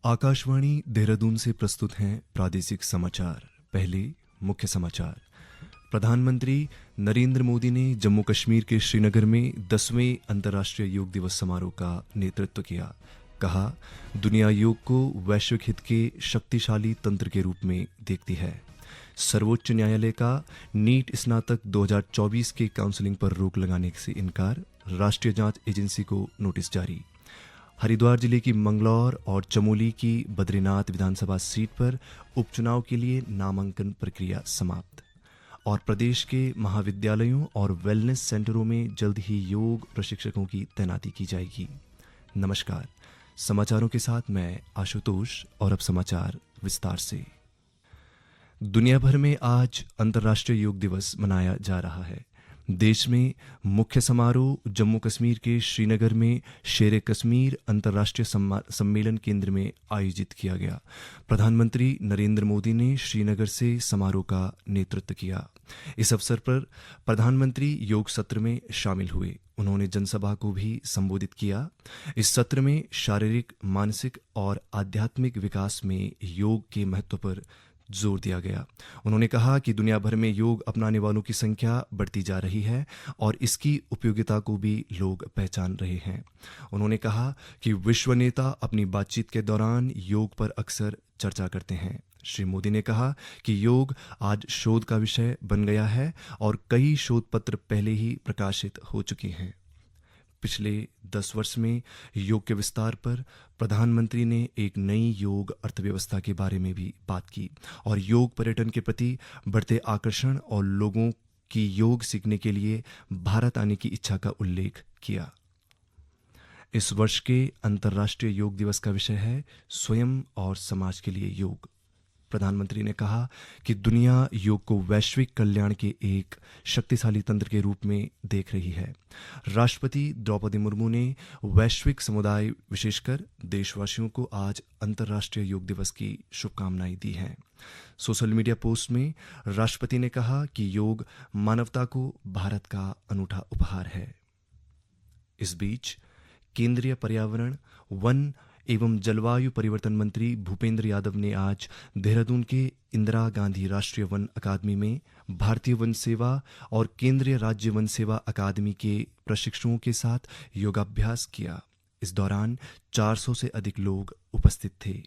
आकाशवाणी देहरादून से प्रस्तुत हैं प्रादेशिक समाचार। पहले मुख्य समाचार। प्रधानमंत्री नरेंद्र मोदी ने जम्मू कश्मीर के श्रीनगर में 10वें अंतर्राष्ट्रीय योग दिवस समारोह का नेतृत्व किया। कहा, दुनिया योग को वैश्विक हित के शक्तिशाली तंत्र के रूप में देखती है। सर्वोच्च न्यायालय का नीट स्नातक 2024 के काउंसलिंग पर रोक लगाने से इनकार, राष्ट्रीय जांच एजेंसी को नोटिस जारी। हरिद्वार जिले की मंगलौर और चमोली की बद्रीनाथ विधानसभा सीट पर उपचुनाव के लिए नामांकन प्रक्रिया समाप्त। और प्रदेश के महाविद्यालयों और वेलनेस सेंटरों में जल्द ही योग प्रशिक्षकों की तैनाती की जाएगी। नमस्कार, समाचारों के साथ मैं आशुतोष। और अब समाचार विस्तार से। दुनिया भर में आज अंतर्राष्ट्रीय योग दिवस मनाया जा रहा है। देश में मुख्य समारोह जम्मू कश्मीर के श्रीनगर में शेर कश्मीर अंतर्राष्ट्रीय सम्मेलन केंद्र में आयोजित किया गया। प्रधानमंत्री नरेंद्र मोदी ने श्रीनगर से समारोह का नेतृत्व किया। इस अवसर पर प्रधानमंत्री योग सत्र में शामिल हुए। उन्होंने जनसभा को भी संबोधित किया। इस सत्र में शारीरिक, मानसिक और आध्यात्मिक विकास में योग के महत्व पर जोर दिया गया। उन्होंने कहा कि दुनिया भर में योग अपनाने वालों की संख्या बढ़ती जा रही है और इसकी उपयोगिता को भी लोग पहचान रहे हैं। उन्होंने कहा कि विश्व नेता अपनी बातचीत के दौरान योग पर अक्सर चर्चा करते हैं। श्री मोदी ने कहा कि योग आज शोध का विषय बन गया है और कई शोध पत्र पहले ही प्रकाशित हो चुके हैं। पिछले 10 वर्ष में योग के विस्तार पर प्रधानमंत्री ने एक नई योग अर्थव्यवस्था के बारे में भी बात की और योग पर्यटन के प्रति बढ़ते आकर्षण और लोगों की योग सीखने के लिए भारत आने की इच्छा का उल्लेख किया। इस वर्ष के अंतर्राष्ट्रीय योग दिवस का विषय है स्वयं और समाज के लिए योग। प्रधानमंत्री ने कहा कि दुनिया योग को वैश्विक कल्याण के एक शक्तिशाली तंत्र के रूप में देख रही है। राष्ट्रपति द्रौपदी मुर्मू ने वैश्विक समुदाय, विशेषकर देशवासियों को आज अंतर्राष्ट्रीय योग दिवस की शुभकामनाएं दी हैं। सोशल मीडिया पोस्ट में राष्ट्रपति ने कहा कि योग मानवता को भारत का अनूठा उपहार है। इस बीच केंद्रीय पर्यावरण, वन एवं जलवायु परिवर्तन मंत्री भूपेंद्र यादव ने आज देहरादून के इंदिरा गांधी राष्ट्रीय वन अकादमी में भारतीय वन सेवा और केंद्रीय राज्य वन सेवा अकादमी के प्रशिक्षुओं के साथ योगाभ्यास किया। इस दौरान 400 से अधिक लोग उपस्थित थे।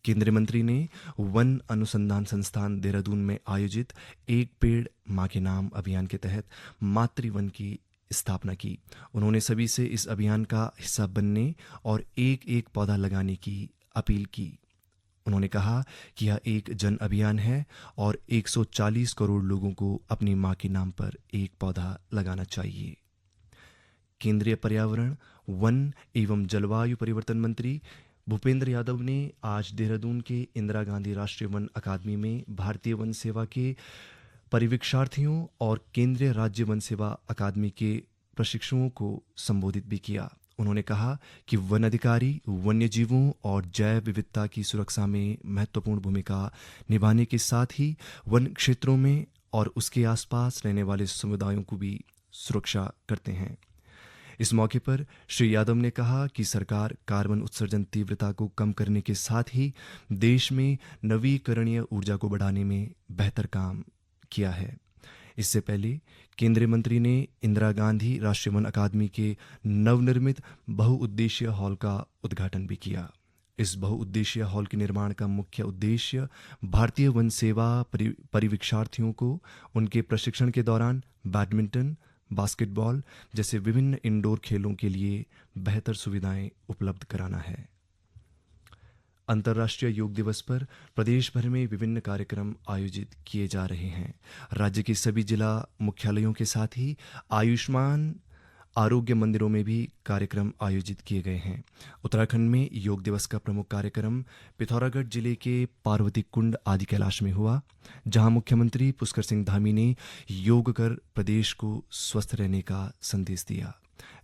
केंद्रीय मंत्री ने वन अनुसंधान संस्थान देहरादून में आयोजित एक पेड़ मां के नाम अभियान के तहत मातृवन की स्थापना की। उन्होंने सभी से इस अभियान का हिस्सा बनने और एक एक पौधा लगाने की अपील की। उन्होंने कहा कि यह एक जन अभियान है और 140 करोड़ लोगों को अपनी मां के नाम पर एक पौधा लगाना चाहिए। केंद्रीय पर्यावरण, वन एवं जलवायु परिवर्तन मंत्री भूपेंद्र यादव ने आज देहरादून के इंदिरा गांधी राष्ट्रीय वन अकादमी में भारतीय वन सेवा के परिवीक्षार्थियों और केंद्रीय राज्य वन सेवा अकादमी के प्रशिक्षुओं को संबोधित भी किया। उन्होंने कहा कि वन अधिकारी वन्य जीवों और जैव विविधता की सुरक्षा में महत्वपूर्ण भूमिका निभाने के साथ ही वन क्षेत्रों में और उसके आसपास रहने वाले समुदायों को भी सुरक्षा करते हैं। इस मौके पर श्री यादव ने कहा कि सरकार कार्बन उत्सर्जन तीव्रता को कम करने के साथ ही देश में नवीकरणीय ऊर्जा को बढ़ाने में बेहतर काम किया है। इससे पहले केंद्रीय मंत्री ने इंदिरा गांधी राष्ट्रीय वन अकादमी के नवनिर्मित बहुउद्देशीय हॉल का उद्घाटन भी किया। इस बहुउद्देशीय हॉल के निर्माण का मुख्य उद्देश्य भारतीय वन सेवा परिवीक्षार्थियों को उनके प्रशिक्षण के दौरान बैडमिंटन, बास्केटबॉल जैसे विभिन्न इंडोर खेलों के लिए बेहतर सुविधाएं उपलब्ध कराना है। अंतर्राष्ट्रीय योग दिवस पर प्रदेश भर में विभिन्न कार्यक्रम आयोजित किए जा रहे हैं। राज्य के सभी जिला मुख्यालयों के साथ ही आयुष्मान आरोग्य मंदिरों में भी कार्यक्रम आयोजित किए गए हैं। उत्तराखंड में योग दिवस का प्रमुख कार्यक्रम पिथौरागढ़ जिले के पार्वती कुंड आदि कैलाश में हुआ, जहां मुख्यमंत्री पुष्कर सिंह धामी ने योग कर प्रदेश को स्वस्थ रहने का संदेश दिया।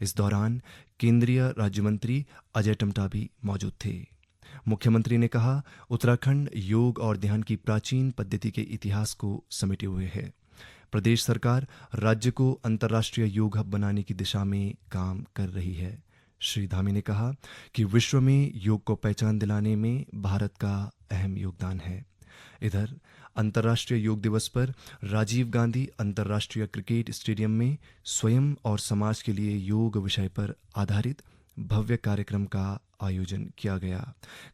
इस दौरान केंद्रीय राज्य मंत्री अजय टम्टा भी मौजूद थे। मुख्यमंत्री ने कहा, उत्तराखंड योग और ध्यान की प्राचीन पद्धति के इतिहास को समेटे हुए है। प्रदेश सरकार राज्य को अंतर्राष्ट्रीय योग हब बनाने की दिशा में काम कर रही है। श्री धामी ने कहा कि विश्व में योग को पहचान दिलाने में भारत का अहम योगदान है। इधर अंतर्राष्ट्रीय योग दिवस पर राजीव गांधी अंतर्राष्ट्रीय क्रिकेट स्टेडियम में स्वयं और समाज के लिए योग विषय पर आधारित भव्य कार्यक्रम का आयोजन किया गया।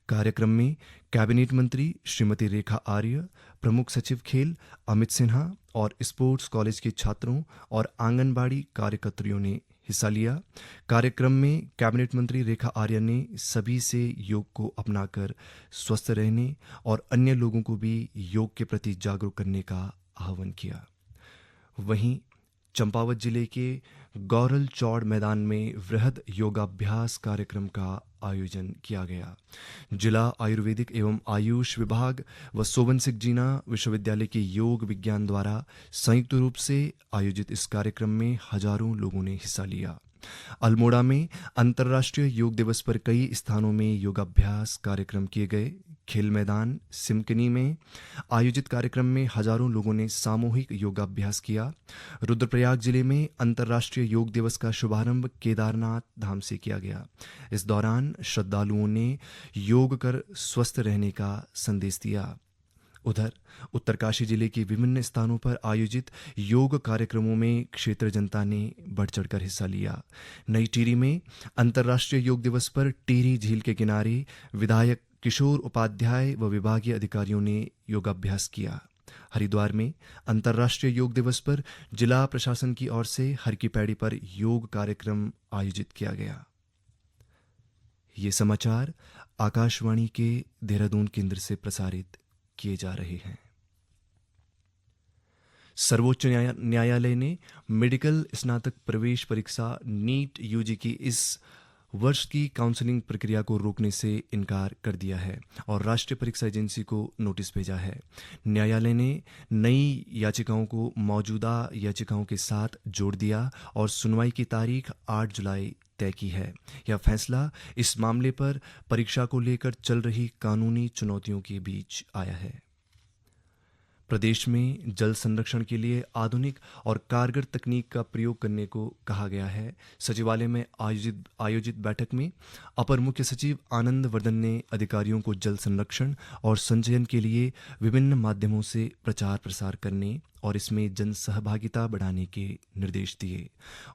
कार्यक्रम में कैबिनेट मंत्री श्रीमती रेखा आर्य, प्रमुख सचिव खेल अमित सिन्हा और स्पोर्ट्स कॉलेज के छात्रों और आंगनबाड़ी कार्यकर्तियों ने हिस्सा लिया। कार्यक्रम में कैबिनेट मंत्री रेखा आर्य ने सभी से योग को अपनाकर स्वस्थ रहने और अन्य लोगों को भी योग के प्रति जागरूक करने का आह्वान किया। वहीं चंपावत जिले के गौरल चौड़ मैदान में वृहद योगाभ्यास कार्यक्रम का आयोजन किया गया। जिला आयुर्वेदिक एवं आयुष विभाग व सोबन सिंह जीना विश्वविद्यालय के योग विज्ञान द्वारा संयुक्त रूप से आयोजित इस कार्यक्रम में हजारों लोगों ने हिस्सा लिया। अल्मोड़ा में अंतर्राष्ट्रीय योग दिवस पर कई स्थानों में योगाभ्यास कार्यक्रम किए गए। खेल मैदान सिमकनी में आयोजित कार्यक्रम में हजारों लोगों ने सामूहिक योगाभ्यास किया। रुद्रप्रयाग जिले में अंतर्राष्ट्रीय योग दिवस का शुभारंभ केदारनाथ धाम से किया गया। इस दौरान श्रद्धालुओं ने योग कर स्वस्थ रहने का संदेश दिया। उधर उत्तरकाशी जिले के विभिन्न स्थानों पर आयोजित योग कार्यक्रमों में क्षेत्र जनता ने बढ़ चढ़कर हिस्सा लिया। नई टिहरी में अंतर्राष्ट्रीय योग दिवस पर टिहरी झील के किनारे विधायक किशोर उपाध्याय व विभागीय अधिकारियों ने योगाभ्यास किया। हरिद्वार में अंतर्राष्ट्रीय योग दिवस पर जिला प्रशासन की ओर से हर की पैड़ी पर योग कार्यक्रम आयोजित किया गया। ये समाचार आकाशवाणी के देहरादून केंद्र से प्रसारित किए जा रहे हैं। सर्वोच्च न्यायालय ने मेडिकल स्नातक प्रवेश परीक्षा नीट यूजी की इस वर्ष की काउंसलिंग प्रक्रिया को रोकने से इनकार कर दिया है और राष्ट्रीय परीक्षा एजेंसी को नोटिस भेजा है। न्यायालय ने नई याचिकाओं को मौजूदा याचिकाओं के साथ जोड़ दिया और सुनवाई की तारीख 8 जुलाई तय की है। यह फैसला इस मामले पर परीक्षा को लेकर चल रही कानूनी चुनौतियों के बीच आया है। प्रदेश में जल संरक्षण के लिए आधुनिक और कारगर तकनीक का प्रयोग करने को कहा गया है। सचिवालय में आयोजित बैठक में अपर मुख्य सचिव आनंद वर्धन ने अधिकारियों को जल संरक्षण और संचयन के लिए विभिन्न माध्यमों से प्रचार प्रसार करने और इसमें जन सहभागिता बढ़ाने के निर्देश दिए।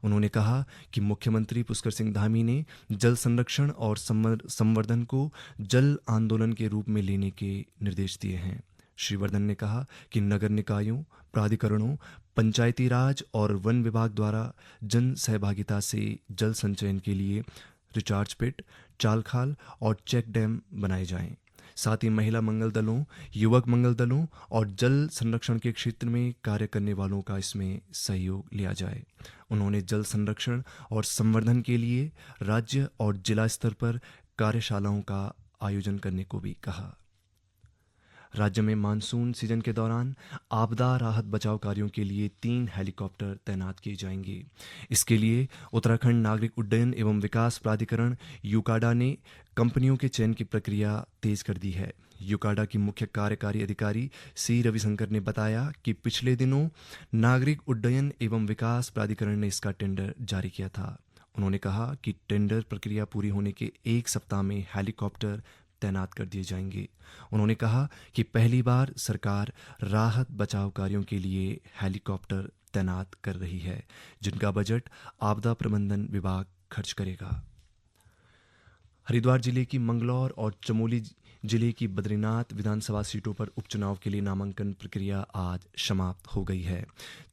उन्होंने कहा कि मुख्यमंत्री पुष्कर सिंह धामी ने जल संरक्षण और संवर्धन को जल आंदोलन के रूप में लेने के निर्देश दिए हैं। श्री वर्धन ने कहा कि नगर निकायों, प्राधिकरणों, पंचायती राज और वन विभाग द्वारा जन सहभागिता से जल संचयन के लिए रिचार्ज पिट, चाल खाल और चेक डैम बनाए जाएं। साथ ही महिला मंगल दलों, युवक मंगल दलों और जल संरक्षण के क्षेत्र में कार्य करने वालों का इसमें सहयोग लिया जाए। उन्होंने जल संरक्षण और संवर्धन के लिए राज्य और जिला स्तर पर कार्यशालाओं का आयोजन करने को भी कहा। राज्य में मानसून सीजन के दौरान आपदा राहत बचाव कार्यों के लिए 3 हेलीकॉप्टर तैनात किए जाएंगे। इसके लिए उत्तराखंड नागरिक उड्डयन एवं विकास प्राधिकरण यूकाडा ने कंपनियों के चयन की प्रक्रिया तेज कर दी है। यूकाडा की मुख्य कार्यकारी अधिकारी सी रविशंकर ने बताया कि पिछले दिनों नागरिक उड्डयन एवं विकास प्राधिकरण ने इसका टेंडर जारी किया था। उन्होंने कहा कि टेंडर प्रक्रिया पूरी होने के 1 सप्ताह में हेलीकॉप्टर तैनात कर दिए जाएंगे। उन्होंने कहा कि पहली बार सरकार राहत बचाव कार्यों के लिए हेलीकॉप्टर तैनात कर रही है, जिनका बजट आपदा प्रबंधन विभाग खर्च करेगा। हरिद्वार जिले की मंगलौर और चमोली जिले की बद्रीनाथ विधानसभा सीटों पर उपचुनाव के लिए नामांकन प्रक्रिया आज समाप्त हो गई है।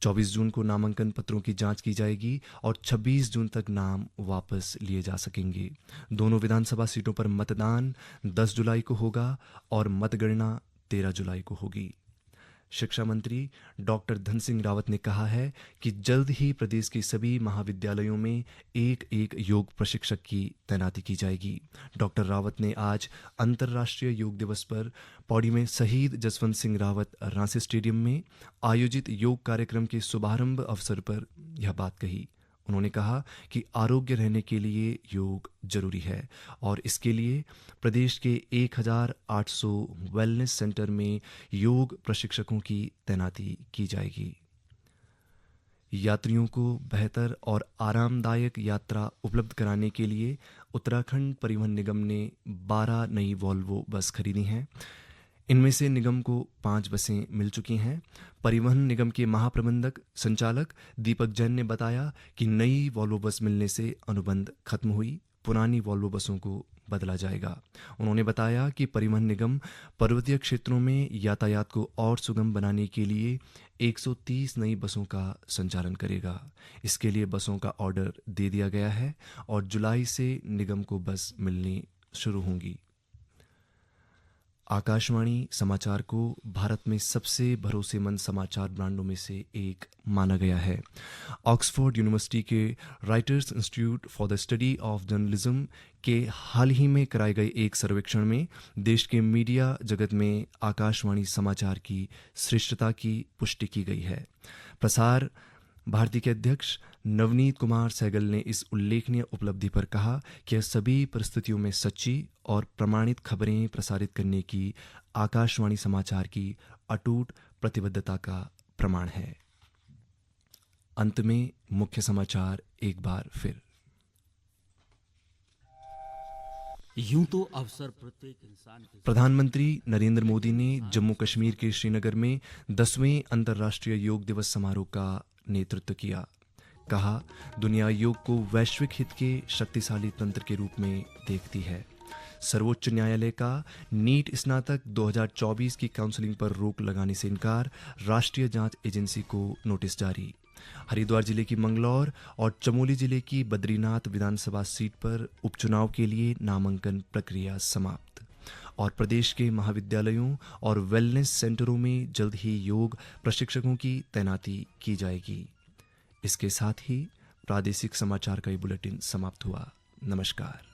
24 जून को नामांकन पत्रों की जांच की जाएगी और 26 जून तक नाम वापस लिए जा सकेंगे। दोनों विधानसभा सीटों पर मतदान 10 जुलाई को होगा और मतगणना 13 जुलाई को होगी। शिक्षा मंत्री डॉक्टर धन सिंह रावत ने कहा है कि जल्द ही प्रदेश के सभी महाविद्यालयों में एक योग प्रशिक्षक की तैनाती की जाएगी। डॉक्टर रावत ने आज अंतर्राष्ट्रीय योग दिवस पर पौड़ी में शहीद जसवंत सिंह रावत रांसी स्टेडियम में आयोजित योग कार्यक्रम के शुभारंभ अवसर पर यह बात कही। उन्होंने कहा कि आरोग्य रहने के लिए योग जरूरी है और इसके लिए प्रदेश के 1800 वेलनेस सेंटर में योग प्रशिक्षकों की तैनाती की जाएगी। यात्रियों को बेहतर और आरामदायक यात्रा उपलब्ध कराने के लिए उत्तराखंड परिवहन निगम ने 12 नई वॉल्वो बस खरीदी हैं। इनमें से निगम को 5 बसें मिल चुकी हैं। परिवहन निगम के महाप्रबंधक संचालक दीपक जैन ने बताया कि नई वॉल्वो बस मिलने से अनुबंध खत्म हुई, पुरानी वॉल्वो बसों को बदला जाएगा। उन्होंने बताया कि परिवहन निगम पर्वतीय क्षेत्रों में यातायात को और सुगम बनाने के लिए 130 नई बसों का संचालन करेगा। इसके लिए बसों का ऑर्डर दे दिया गया है और जुलाई से निगम को बस मिलनी शुरू होंगी। आकाशवाणी समाचार को भारत में सबसे भरोसेमंद समाचार ब्रांडों में से एक माना गया है। ऑक्सफोर्ड यूनिवर्सिटी के writers institute for the study of journalism के हाल ही में कराए गए एक सर्वेक्षण में देश के मीडिया जगत में आकाशवाणी समाचार की श्रेष्ठता की पुष्टि की गई है। प्रसार भारती के अध्यक्ष नवनीत कुमार सहगल ने इस उल्लेखनीय उपलब्धि पर कहा कि यह सभी परिस्थितियों में सच्ची और प्रमाणित खबरें प्रसारित करने की आकाशवाणी समाचार की अटूट प्रतिबद्धता का प्रमाण है। अंत में मुख्य समाचार एक बार फिर। यूं तो अवसर प्रत्येक इंसान के। प्रधानमंत्री नरेंद्र मोदी ने जम्मू कश्मीर के श्रीनगर में 10वें अंतर्राष्ट्रीय योग दिवस समारोह का नेतृत्व किया। कहा, दुनिया योग को वैश्विक हित के शक्तिशाली तंत्र के रूप में देखती है। सर्वोच्च न्यायालय का नीट स्नातक 2024 की काउंसलिंग पर रोक लगाने से इनकार, राष्ट्रीय जांच एजेंसी को नोटिस जारी। हरिद्वार जिले की मंगलौर और चमोली जिले की बद्रीनाथ विधानसभा सीट पर उपचुनाव के लिए नामांकन प्रक्रिया समाप्त। और प्रदेश के महाविद्यालयों और वेलनेस सेंटरों में जल्द ही योग प्रशिक्षकों की तैनाती की जाएगी। इसके साथ ही प्रादेशिक समाचार का ये बुलेटिन समाप्त हुआ। नमस्कार।